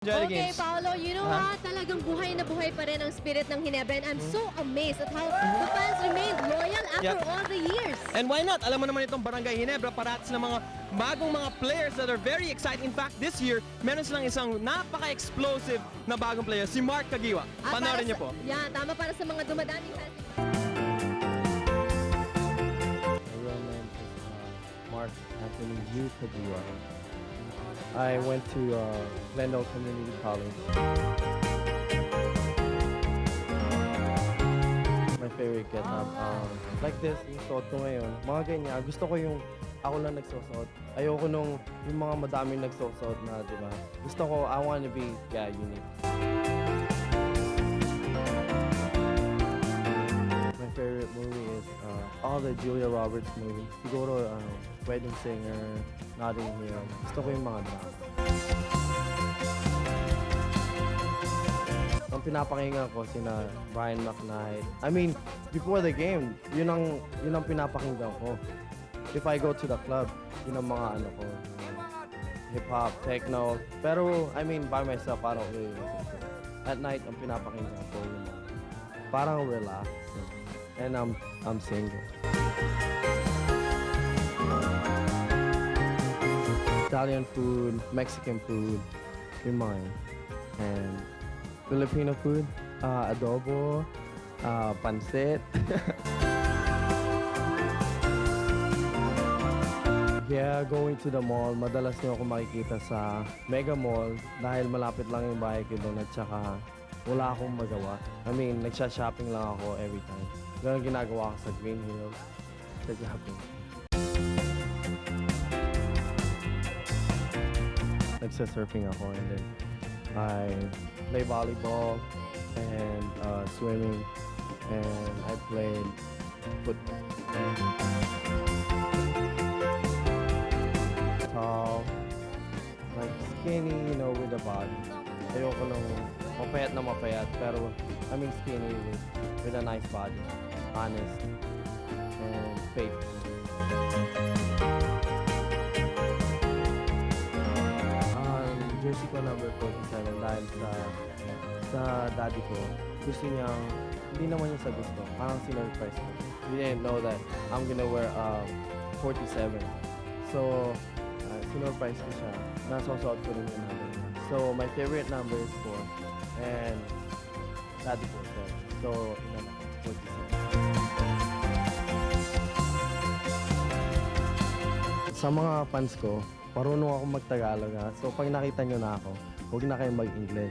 Enjoy the Okay, games. Paolo, you know what? Talagang buhay na buhay pa rin ang spirit ng Ginebra, and I'm so amazed at how the fans remained loyal after Yep. all the years. And why not? Alam mo naman itong Barangay Ginebra, parating ng mga bagong mga players that are very excited. In fact, this year, meron silang isang napaka-explosive na bagong player, si Mark Kagiwa. At para Panoorin niyo po. sa- Yeah, tama para sa mga dumadaming fans. My real name is Mark Anthony Yu Kajiwa. I went to Glendale Community College. My favorite get-up, like this, yung suot ko ngayon, mga ganyan, gusto ko yung ako lang nagsusuot. Ayoko nung yung mga madaming nagsusuot na, di ba? Gusto ko, I want to be, unique. My favorite movie is all the Julia Roberts movies. Siguro, Wedding Singer, Notting Hill. Gusto ko yung mga drama. Ang pinapakinggan ko sina Brian McKnight. I mean, before the game, yun ang pinapakinggan ko. If I go to the club, yun ang mga ko, hip-hop, techno. Pero, I mean, by myself, I don't really listen to it. At night, ang pinapakinggan ko yun. Parang relax. And I'm single. Italian food, Mexican food, yung mga yun. And Filipino food, adobo, pancit. Yeah, going to the mall, madalas niyo ako makikita sa Mega Mall dahil malapit lang yung bahay ko doon at saka wala akong magawa. I mean, nagsha-shopping lang ako every time. Ganun ginagawa ko sa Green Hills, sa Japan. Nagsa-surfing ako and then I play volleyball and swimming and I played football. Tall, like skinny, you know, with a body. Ayoko nung mapayat na mapayat, pero I mean skinny with a nice body, honest, and faithful. Jersey ko number 47 dahil sa daddy ko. Gusto niyang, hindi naman niya sa gusto, parang sinurprise ko. He didn't know that I'm gonna wear 47. So, sinurprise ko siya. Nasosot ko rin yung number niya. So, my favorite number is 4. And daddy ko 7. So, ilan ako? 47. Sa mga fans ko, marunong ako mag-Tagalog ha. So pag nakita nyo na ako, huwag na kayong mag-English.